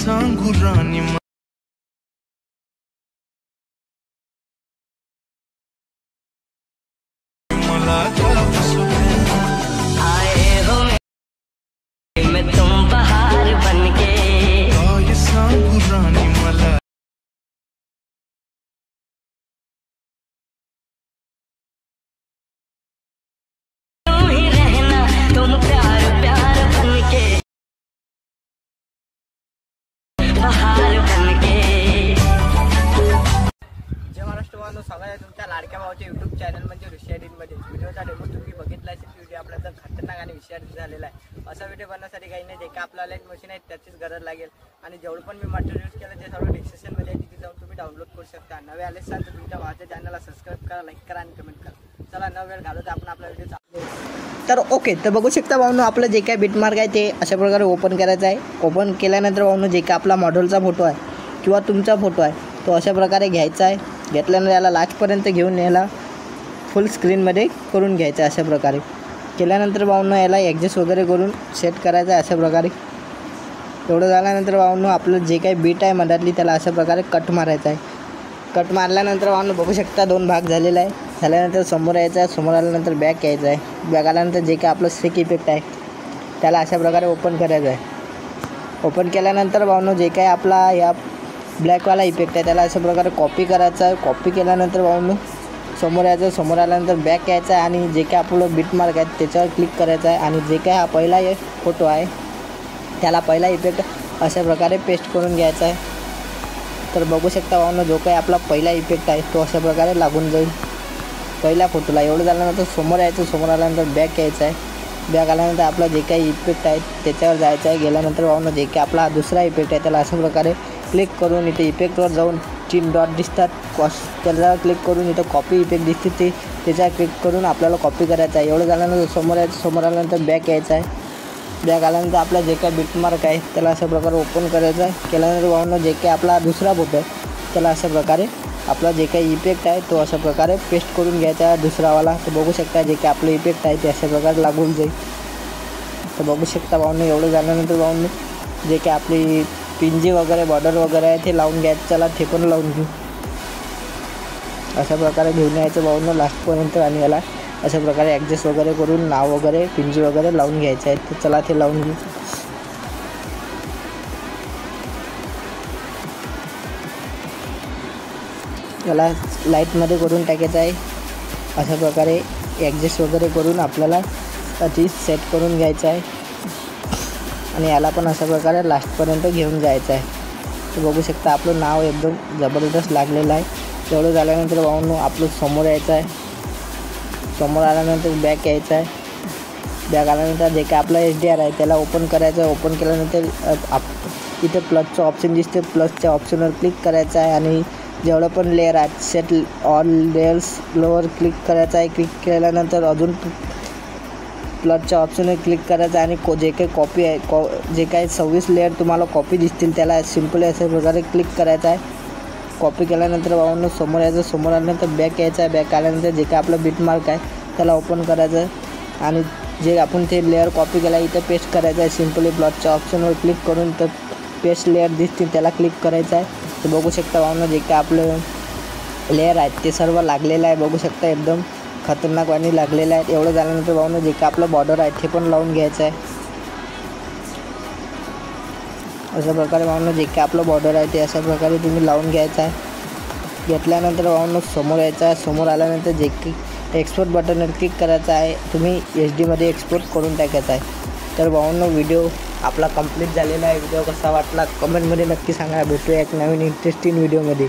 सांगू राणी मला आए हो मैं तुम बहार बनके काय सांगू राणी मला तुम ही रहना तुम प्यार प्यार बनके बहार बनके। जय महाराष्ट्र वालो, स्वागत आहे तुमच्या लाडक्या भावाच्या यूट्यूब चॅनल म्हणजे मध्ये व्हिडिओचा डेमो तुम्ही बघितला असेल. व्हिडिओ आपला तर खतरनाक आणि विषारी झालेला आहे. असा व्हिडिओ बनवण्यासाठी काही नाही, जे का आपल्याला एक मशीन आहे त्याचीच गरज लागेल. आणि जेवढं पण मी मटेरियल यूज केलं ते सर्व डिस्क्रिप्शनमध्ये आहे, तिथे जाऊन तुम्ही डाउनलोड करू शकता. नवे आले असाल तर तुमच्या भावाच्या चॅनलला सबस्क्राईब करा, लाईक करा आणि कमेंट करा. चला न वेळ घालवता आपण आपला व्हिडिओ चालू. तर ओके, तर बघू शकता भाऊनो, आपलं जे काय बिटमार्क आहे ते अशा प्रकारे ओपन करायचं आहे. ओपन केल्यानंतर भाऊनो जे काय आपला मॉडेलचा फोटो आहे किंवा तुमचा फोटो आहे तो अशा प्रकारे घ्यायचा आहे. घेतल्यानंतर याला लास्टपर्यंत घेऊन याला फुल स्क्रीनमध्ये करून घ्यायचं आहे. अशा प्रकारे केल्यानंतर भाऊनो याला ॲडजस्ट वगैरे करून सेट करायचं आहे. अशा प्रकारे एवढं झाल्यानंतर भाऊनो आपलं जे काही बीट आहे मधातली त्याला अशा प्रकारे कट मारायचं आहे. कट मारल्यानंतर भाऊनो बघू शकता 2 भाग झालेला आहे. झाल्यानंतर समोर यायचं आहे, समोर आल्यानंतर बॅक यायचं आहे. बॅक आल्यानंतर जे काही आपलं स्टिक इफेक्ट आहे त्याला अशा प्रकारे ओपन करायचं आहे. ओपन केल्यानंतर भाऊनो जे काही आपला या ब्लॅकवाला इफेक्ट आहे त्याला अशा प्रकारे कॉपी करायचा आहे. कॉपी केल्यानंतर भाऊनो समोर यायचं, समोर आल्यानंतर बॅक यायचं आहे आणि जे काय आपलं बिटमार्क आहे त्याच्यावर क्लिक करायचं आहे. आणि जे काय हा पहिला फोटो आहे त्याला पहिला इफेक्ट अशा प्रकारे पेस्ट करून घ्यायचा आहे. तर बघू शकता भाऊनो, जो काही आपला पहिला इफेक्ट आहे तो अशा प्रकारे लागून जाईल पहिल्या फोटोला. एवढं झाल्यानंतर समोर यायचं, समोर आल्यानंतर बॅक यायचं आहे. बॅक आल्यानंतर आपला जे काही इफेक्ट आहे त्याच्यावर जायचं आहे. गेल्यानंतर भाऊनो जे काही आपला दुसरा इफेक्ट आहे त्याला अशा प्रकारे क्लिक करून इथे इफेक्टवर जाऊन 3 डॉट दिसतात, त्याला क्लिक करून इथं कॉपी इफेक्ट दिसते ते त्याच्या क्लिक करून आपल्याला कॉपी करायचं आहे. एवढं झाल्यानंतर समोर यायचं, समोर आल्यानंतर बॅक यायचं आहे. बॅक आल्यानंतर आपला जे काही बिटमार्क आहे त्याला अशा प्रकारे ओपन करायचं आहे. केल्यानंतर भाऊनो जे काही आपला दुसरा फोटो आहे त्याला अशा प्रकारे आपला जे काही इफेक्ट आहे तो अशा प्रकारे पेस्ट करून घ्यायचा आहे दुसरावाला. तर बघू शकता जे काही आपलं इफेक्ट आहे ते अशा प्रकारे लागून जाईल. तर बघू शकता भाऊनो, एवढं झाल्यानंतर भाऊनो जे काही आपली पिंजी वगैरे बॉर्डर वगैरे आहे ते लावून घ्यायचं. चला ते पण लावून घेऊ. अशा प्रकारे घेऊन यायचं भाऊनो लास्टपर्यंत आणि याला अशा प्रकारे ॲडजस्ट वगैरे करून नाव वगैरे पिंजी वगैरे लावून घ्यायचं आहे. तर चला ते लावून घेऊ. याला लाईटमध्ये करून टाकायचं आहे. अशा प्रकारे ॲडजस्ट वगैरे करून आपल्याला आधी सेट करून घ्यायचं आहे आणि याला पण अशा प्रकारे लास्टपर्यंत घेऊन जायचं आहे. तर बघू शकता आपलं नाव एकदम जबरदस्त लागलेलं आहे. एवढं झाल्यानंतर भाऊनो आपलं समोर यायचं आहे. समोर आल्यानंतर बॅक यायचं आहे. बॅक आल्यानंतर जे काय आपला HDR आहे त्याला ओपन करायचं आहे. ओपन केल्यानंतर इथे प्लसचं ऑप्शन दिसते, प्लसच्या ऑप्शनवर क्लिक करायचं आहे आणि जेवढं पण लेअर आहे सेट ऑल लेअर्सवर क्लिक करायचं आहे. क्लिक केल्यानंतर अजून प्लसच्या ऑप्शनवर क्लिक करायचं आहे आणि जे काही कॉपी आहे जे काही 26 लेअर तुम्हाला कॉपी दिसतील त्याला सिम्पली अशा प्रकारे क्लिक करायचं आहे. कॉपी केल्यानंतर भाऊनो समोर यायचं, समोर आल्यानंतर बॅक यायचं आहे. बॅक आल्यानंतर जे काही आपलं बिटमार्क आहे त्याला ओपन करायचं आहे आणि जे आपण ते लेअर कॉपी केला इथं पेस्ट करायचं आहे. सिम्पली प्लसच्या ऑप्शनवर क्लिक करून तर पेस्ट लेअर दिसतील त्याला क्लिक करायचं आहे. तर बघू शकता भाऊनो जे काय आपलं लेअर आहेत ते सर्व लागलेलं आहे. बघू शकता एकदम खतरनाक वाणी लागलेलं आहे. एवढं झाल्यानंतर भाऊनो जे काय आपलं बॉर्डर आहे ते पण लावून घ्यायचं आहे. अशा प्रकारे भाऊनो जे काय आपलं बॉर्डर आहे ते अशा प्रकारे तुम्ही लावून घ्यायचं आहे. घेतल्यानंतर भाऊनो समोर यायचं आहे. समोर आल्यानंतर जे की एक्सपोर्ट बटनवर क्लिक करायचं आहे. तुम्ही HD एक्सपोर्ट करून टाकायचं आहे. तर भाऊनो व्हिडिओ आपला कंप्लीट झालेला आहे. व्हिडिओ कसा वाटला कमेंटमध्ये नक्की सांगा. भेटूया एक नवीन इंटरेस्टिंग व्हिडिओमध्ये.